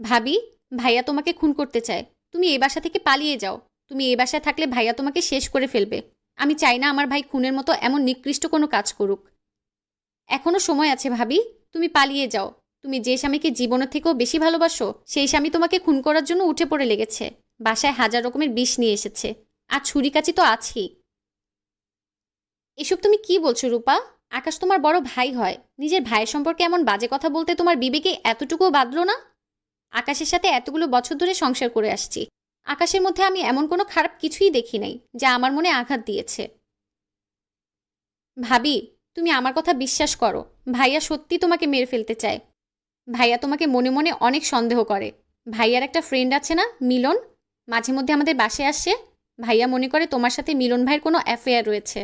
ভাবি, ভাইয়া তোমাকে খুন করতে চায়। তুমি এই বাসা থেকে পালিয়ে যাও। তুমি এই বাসায় থাকলে ভাইয়া তোমাকে শেষ করে ফেলবে। আমি চাই না আমার ভাই খুনের মতো এমন নিকৃষ্ট কোনো কাজ করুক। এখনো সময় আছে ভাবি, তুমি পালিয়ে যাও। তুমি যে স্বামীকে জীবনের থেকেও বেশি ভালোবাসো, সেই স্বামী তোমাকে খুন করার জন্য উঠে পড়ে লেগেছে। বাসায় হাজার রকমের বিষ নিয়ে এসেছে, আর ছুরিকাচি তো আছেই। এসব তুমি কি বলছো রূপা? আকাশ তোমার বড় ভাই হয়, নিজের ভাইয়ের সম্পর্কে এমন বাজে কথা বলতে তোমার বিবেকে এতটুকুও বাঁধলো না? আকাশের সাথে এতগুলো বছর ধরে সংসার করে আসছি। আকাশের মধ্যে আমি এমন কোনো খারাপ কিছুই দেখি নাই যা আমার মনে আঘাত দিয়েছে। ভাবি, তুমি আমার কথা বিশ্বাস করো। ভাইয়া সত্যি তোমাকে মেরে ফেলতে চায়। ভাইয়া তোমাকে মনে মনে অনেক সন্দেহ করে। ভাইয়ার একটা ফ্রেন্ড আছে না, মিলন? মাঝে মধ্যে আমাদের বাসায় আসে। ভাইয়া মনে করে তোমার সাথে মিলন ভাইয়ের কোনো অ্যাফেয়ার রয়েছে।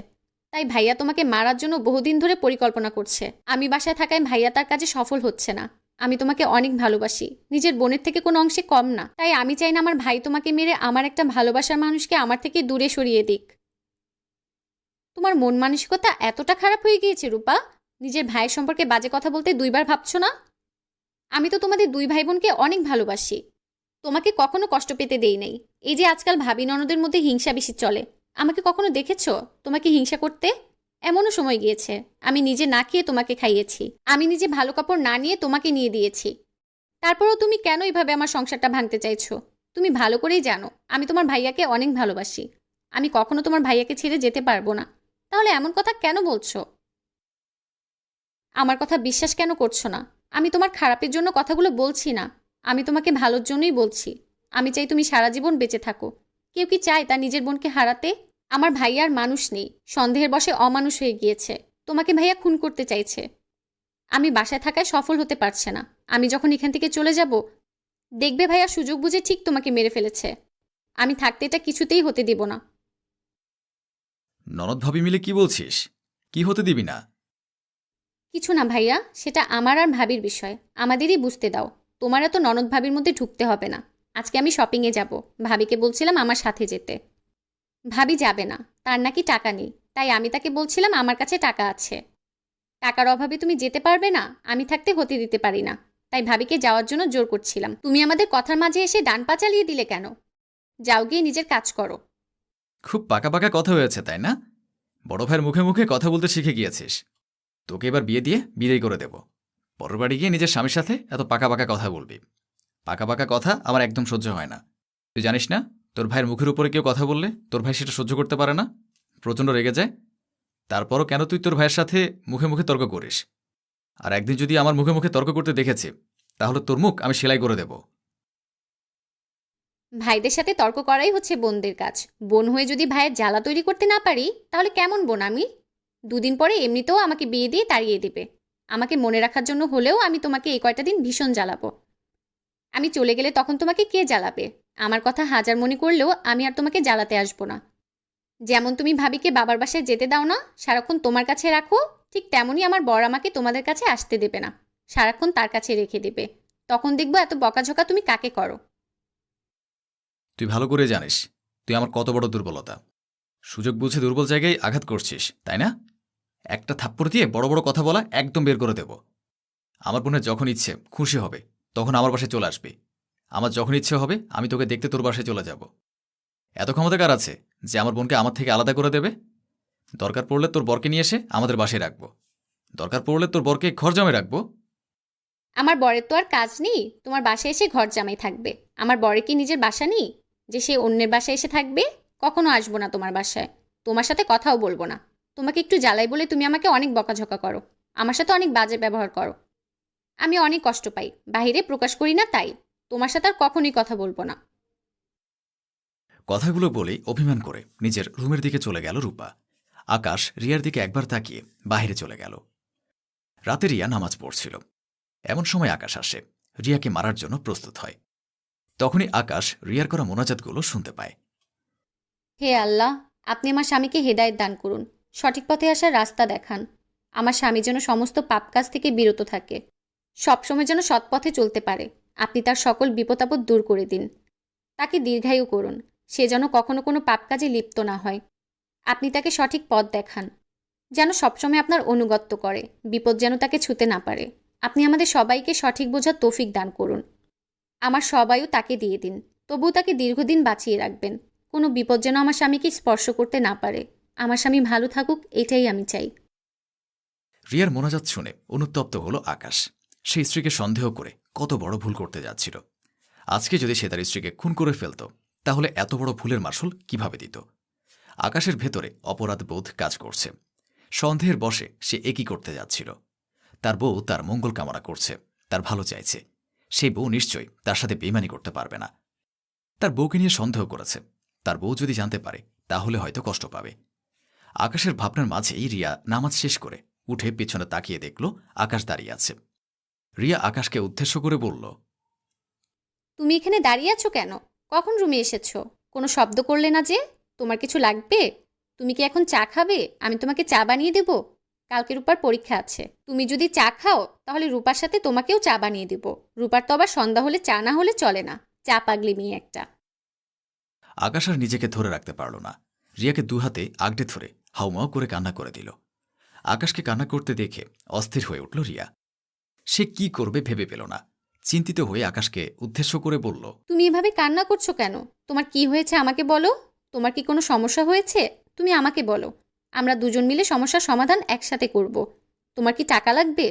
তাই ভাইয়া তোমাকে মারার জন্য বহুদিন ধরে পরিকল্পনা করছে। আমি বাসায় থাকায় ভাইয়া তার কাজে সফল হচ্ছে না। আমি তোমাকে অনেক ভালোবাসি, নিজের বোনের থেকে কোনো অংশে কম না। তাই আমি চাই না আমার ভাই তোমাকে মেরে আমার একটা ভালোবাসার মানুষকে আমার থেকে দূরে সরিয়ে দিক। তোমার মন মানসিকতা এতটা খারাপ হয়ে গিয়েছে রূপা? নিজের ভাইয়ের সম্পর্কে বাজে কথা বলতে দুইবার ভাবছো না? আমি তো তোমাদের দুই ভাই বোনকে অনেক ভালোবাসি। তোমাকে কখনো কষ্ট পেতে দেই নাই। এই যে আজকাল ভাবি ননদের মধ্যে হিংসা বেশি চলে, আমাকে কখনো দেখেছো তোমাকে হিংসা করতে? এমনও সময় গিয়েছে আমি নিজে না খেয়ে তোমাকে খাইয়েছি। আমি নিজে ভালো কাপড় না নিয়ে তোমাকে নিয়ে দিয়েছি। তারপরেও তুমি কেন এইভাবে আমার সংসারটা ভাঙতে চাইছো? তুমি ভালো করেই জানো আমি তোমার ভাইয়াকে অনেক ভালোবাসি। আমি কখনো তোমার ভাইয়াকে ছেড়ে যেতে পারবো না। তাহলে এমন কথা কেন বলছো? আমার কথা বিশ্বাস কেন করছো না? আমি তোমার খারাপের জন্য কথাগুলো বলছি না। আমি তোমাকে ভালোর জন্যই বলছি। আমি চাই তুমি সারা জীবন বেঁচে থাকো। কেউ কি চায় তার নিজের বোনকে হারাতে? আমার ভাইয়া আর মানুষ নেই, সন্দেহের বশে অমানুষ হয়ে গিয়েছে। তোমাকে ভাইয়া খুন করতে চাইছে। আমি বাসায় থাকায় সফল হতে পারছে না। আমি যখন এখান থেকে চলে যাব, দেখবে ভাইয়া সুযোগ বুঝে ঠিক তোমাকে মেরে ফেলেছে। আমি থাকতে এটা কিছুতেই হতে দিব না। ননদ ভাবি মিলে কি বলছিস? কি হতে দিবি না? কিছু না ভাইয়া, সেটা আমার আর ভাবির বিষয়। আমাদেরই বুঝতে দাও। তোমার এত ননদ ভাবির মধ্যে ঢুকতে হবে না। আজকে আমি শপিংয়ে যাব। ভাবিকে বলছিলাম আমার সাথে যেতে। ভাবি যাবে না, তার নাকি টাকা নেই। তাই আমি তাকে বলছিলাম আমার কাছে টাকা আছে। টাকার অভাবে তুমি যেতে পারবে না, আমি থাকতে হতে দিতে পারি না। তাই ভাবিকে যাওয়ার জন্য জোর করছিলাম। তুমি আমাদের কথার মাঝে এসে ডান পা চালিয়ে দিলে কেন? যাও গিয়ে নিজের কাজ করো। খুব পাকা পাকা কথা হয়েছে, তাই না? বড় ভাইয়ের মুখে মুখে কথা বলতে শিখে গিয়েছিস। তোকে এবার বিয়ে দিয়ে বিদায় করে দেব। পরের বাড়ি গিয়ে নিজের স্বামীর সাথে এত পাকা পাকা কথা বলবি? পাকা পাকা কথা আমার একদম সহ্য হয় না। তুই জানিস না, তোর ভাইয়ের মুখের উপরে কেউ কথা বললে তোর ভাই সেটা সহ্য করতে পারে না, প্রচণ্ড রেগে যায়। তারপরও কেন তুই তোর ভাইয়ের সাথে মুখে মুখে তর্ক করিস? আর একদিন যদি আমার মুখে মুখে তর্ক করতে দেখেছি, তাহলে তোর মুখ আমি সেলাই করে দেব। ভাইদের সাথে তর্ক করাই হচ্ছে বোনদের কাজ। বোন হয়ে যদি ভাইয়ের জ্বালা তৈরি করতে না পারি, তাহলে কেমন বোন আমি? দুদিন পরে এমনিতেও আমাকে বিয়ে দিয়ে তাড়িয়ে দিবে। আমাকে মনে রাখার জন্য হলেও আমি তোমাকে এই কয়টা দিন ভীষণ জ্বালাবো। আমি চলে গেলে তখন তোমাকে কে জ্বালাবে? আমার কথা হাজার মনে করলেও আমি আর তোমাকে জ্বালাতে আসবো না। যেমন তুমি ভাবিকে বাবার বাসায় যেতে দাও না, সারাক্ষণ তোমার কাছে রাখো, ঠিক তেমনই আমার বর আমাকে তোমাদের কাছে আসতে দেবে না, সারাক্ষণ তার কাছে রেখে দেবে। তখন দেখবো এত বকাঝকা তুমি কাকে করো। তুই ভালো করে জানিস তুই আমার কত বড় দুর্বলতা। সুযোগ বুঝে দুর্বল জায়গায় আঘাত করছিস, তাই না? একটা থাপ্পড় দিয়ে বড় বড় কথা বলা একদম বের করে দেব। আমার বোনের যখন ইচ্ছে খুশি হবে তখন আমার বাসায় চলে আসবি। আমার যখন ইচ্ছে হবে আমি তোকে দেখতে তোর বাসায় চলে যাব। এত ক্ষমতা কার আছে যে আমার বোনকে আমার থেকে আলাদা করে দেবে? দরকার পড়লে তোর বরকে নিয়ে এসে আমাদের বাসায় রাখবো। দরকার পড়লে তোর বরকে ঘর জমে রাখবো। আমার বরের তো আর কাজ নেই তোমার বাসায় এসে ঘর জামাই থাকবে। আমার বরের কি নিজের বাসা নেই যে সে অন্যের বাসায় এসে থাকবে? কখনো আসবো না তোমার বাসায়। তোমার সাথে কথাও বলবো না। তোমাকে একটু জ্বালাই বলে তুমি আমাকে অনেক বকাঝকা করো। আমার সাথে অনেক বাজে ব্যবহার করো। আমি অনেক কষ্ট পাই, বাহিরে প্রকাশ করি না তাই। তোমার সাথে আর কখনোই কথা বলবো না। কথাগুলো বলেই অভিমান করে নিজের রুমের দিকে চলে গেল রূপা। আকাশ রিয়ার দিকে একবার তাকিয়ে বাইরে চলে গেল। রাতে রিয়া নামাজ পড়ছিল। এমন সময় আকাশ আসে, রিয়াকে মারার জন্য প্রস্তুত হয়। তখনই আকাশ রিয়ার করা মোনাজাতগুলো শুনতে পায়। হে আল্লাহ, আপনি আমার স্বামীকে হেদায়েত দান করুন, সঠিক পথে আসার রাস্তা দেখান। আমার স্বামী যেন সমস্ত পাপ কাজ থেকে বিরত থাকে, সবসময় যেন সৎ পথে চলতে পারে। আপনি তার সকল বিপদ আপদ দূর করে দিন। তাকে দীর্ঘায়ু করুন, সে যেন কখনো কোনো পাপ কাজে লিপ্ত না হয়। আপনি তাকে সঠিক পথ দেখান, যেন সবসময় আপনার অনুগত্য করে, বিপদ যেন তাকে ছুতে না পারে। আপনি আমাদের সবাইকে সঠিক বোঝার তৌফিক দান করুন। আমার সব আয়ু তাকে দিয়ে দিন, তবুও তাকে দীর্ঘদিন বাঁচিয়ে রাখবেন। কোনো বিপদ যেন আমার স্বামীকে স্পর্শ করতে না পারে। আমার স্বামী ভালো থাকুক, এটাই আমি চাই। রিয়ার মোনাজাত শুনে অনুতপ্ত হলো আকাশ। সে স্ত্রীকে সন্দেহ করে কত বড় ভুল করতে যাচ্ছিল। আজকে যদি সে তার স্ত্রীকে খুন করে ফেলত, তাহলে এত বড় ভুলের মাসুল কিভাবে দিত? আকাশের ভেতরে অপরাধ বোধ কাজ করছে। সন্দেহের বশে সে একই করতে যাচ্ছিল। তার বউ তার মঙ্গল কামনা করছে, তার ভালো চাইছে। সেই বউ নিশ্চয়ই তার সাথে বেইমানি করতে পারবে না। তার বউকে নিয়ে সন্দেহ করেছে। তার বউ যদি জানতে পারে, তাহলে হয়তো কষ্ট পাবে। আকাশের ভাবনার মাঝেই রিয়া নামাজ শেষ করে উঠে পেছনে তাকিয়ে দেখল আকাশ দাঁড়িয়ে আছে। রিয়া আকাশকে উদ্দেশ্য করে বলল, তুমি এখানে দাঁড়িয়ে আছো কেন? কখন রুমে এসেছো? কোনো শব্দ করলে না যে? তোমার কিছু লাগবে? তুমি কি এখন চা খাবে? আমি তোমাকে চা বানিয়ে দেব। কালকে রূপার পরীক্ষা আছে। তুমি যদি চা খাও, তাহলে রূপার সাথে তোমাকেও চা বানিয়ে দেব। রূপার তো আবার সন্ধ্যা হলে চা না হলে চলে না। চা পাগলি মেয়ে একটা। আকাশ আর নিজেকে ধরে রাখতে পারল না। রিয়াকে দুহাতে আগড়ে ধরে হাউমাউ করে কান্না করে দিল। আকাশকে কান্না করতে দেখে অস্থির হয়ে উঠল রিয়া। সে কি করবে ভেবে পেল না। চিন্তিত হয়ে আকাশকে উদ্দেশ্য করে বলল, তুমি এভাবে কান্না করছো কেন? তোমার কি হয়েছে আমাকে বলো। তোমার কি কোনো সমস্যা হয়েছে? তুমি আমাকে বলো। আমরা দুজন মিলে সমস্যার সমাধান একসাথে করব। তোমার কি টাকা লাগবে?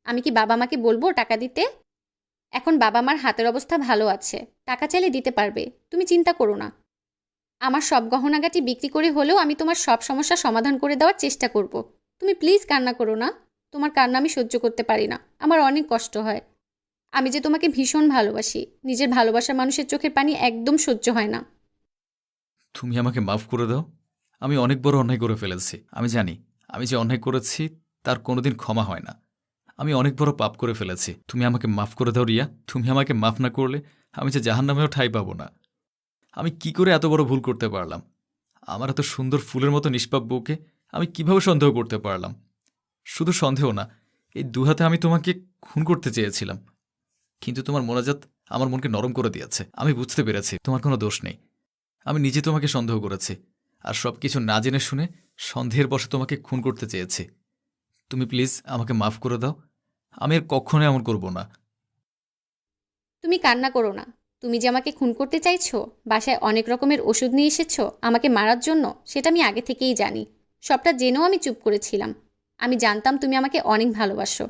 আমি কি বাবা মাকে বলবো টাকা দিতে? এখন বাবা মার হাতের অবস্থা ভালো আছে, টাকা চাইলে দিতে পারবে। তুমি চিন্তা করো না। আমার সব গহনাগাটি বিক্রি করে হলেও আমি তোমার সব সমস্যা সমাধান করে দেওয়ার চেষ্টা করব। তুমি প্লিজ কান্না করো না। তোমার কান্না আমি সহ্য করতে পারি না, আমার অনেক কষ্ট হয়। আমি যে তোমাকে ভীষণ ভালোবাসি, নিজের ভালোবাসার মানুষের চোখের পানি একদম সহ্য হয় না। তুমি আমাকে মাফ করে দাও। আমি অনেক বড় অন্যায় করে ফেলেছি। আমি জানি আমি যে অন্যায় করেছি তার কোনোদিন ক্ষমা হয় না। আমি অনেক বড় পাপ করে ফেলেছি। তুমি আমাকে মাফ করে দাও রিয়া। তুমি আমাকে মাফ না করলে আমি যে জাহান্নামেও ঠাঁই পাবো না। আমি কি করে এত বড় ভুল করতে পারলাম? আমার এত সুন্দর ফুলের মতো নিষ্পাপ বউকে আমি কিভাবে সন্দেহ করতে পারলাম? শুধু সন্দেহ না, এই দুহাতে আমি তোমাকে খুন করতে চেয়েছিলাম। কিন্তু তোমার মোনাজাত আমার মনকে নরম করে দিয়েছে। আমি বুঝতে পেরেছি তোমার কোনো দোষ নেই। আমি নিজে তোমাকে সন্দেহ করেছি, আর সবকিছু না জেনে শুনে সন্দেহের বশে তোমাকে খুন করতে চেয়েছি। তুমি প্লিজ আমাকে মাফ করে দাও। আমি আর কখনো এমন করব না। তুমি কান্না করো না। তুমি যে আমাকে খুন করতে চাইছো, বাসায় অনেক রকমের ওষুধ নিয়ে এসেছো আমাকে মারার জন্য, সেটা আমি আগে থেকেই জানি। সবটা জেনেও আমি চুপ করেছিলাম। আমি জানতাম তুমি আমাকে অনেক ভালোবাসো।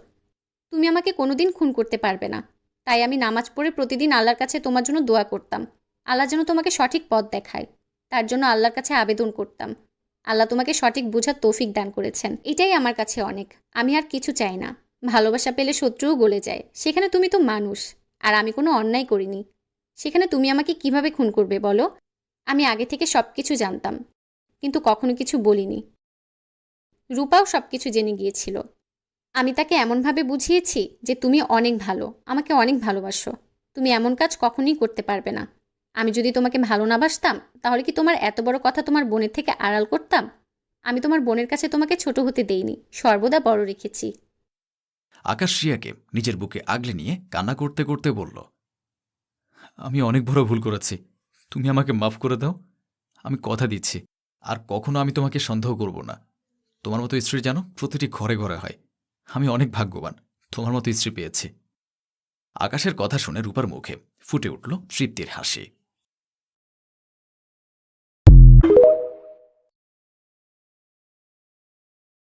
তুমি আমাকে কোনোদিন খুন করতে পারবে না। তাই আমি নামাজ পড়ে প্রতিদিন আল্লাহর কাছে তোমার জন্য দোয়া করতাম। আল্লাহ যেন তোমাকে সঠিক পথ দেখায়, তার জন্য আল্লাহর কাছে আবেদন করতাম। আল্লাহ তোমাকে সঠিক বোঝার তৌফিক দান করেছেন, এটাই আমার কাছে অনেক। আমি আর কিছু চাই না। ভালোবাসা পেলে শত্রুও গলে যায়, সেখানে তুমি তো মানুষ। আর আমি কোনো অন্যায় করিনি, সেখানে তুমি আমাকে কিভাবে খুন করবে বলো? আমি আগে থেকে সব কিছু জানতাম, কিন্তু কখনো কিছু বলিনি। রূপাও সব কিছু জেনে গিয়েছিল। আমি তাকে এমনভাবে বুঝিয়েছি যে তুমি অনেক ভালো, আমাকে অনেক ভালোবাসো। তুমি এমন কাজ কখনোই করতে পারবে না। আমি যদি তোমাকে ভালো না বাসতাম, তাহলে কি তোমার এত বড় কথা তোমার বোনের থেকে আড়াল করতাম? আমি তোমার বোনের কাছে তোমাকে ছোট হতে দেইনি, সর্বদা বড় রেখেছি। আকাশ রিয়াকে নিজের বুকে আগলে নিয়ে কান্না করতে করতে বলল, আমি অনেক বড় ভুল করেছি। তুমি আমাকে মাফ করে দাও। আমি কথা দিচ্ছি, আর কখনো আমি তোমাকে সন্দেহ করব না। তোমার মতো স্ত্রী যেন প্রতিটি ঘরে ঘরে হয়। আমি অনেক ভাগ্যবান তোমার মতো স্ত্রী পেয়েছি। আকাশের কথা শুনে রূপার মুখে ফুটে উঠল তৃপ্তির হাসি।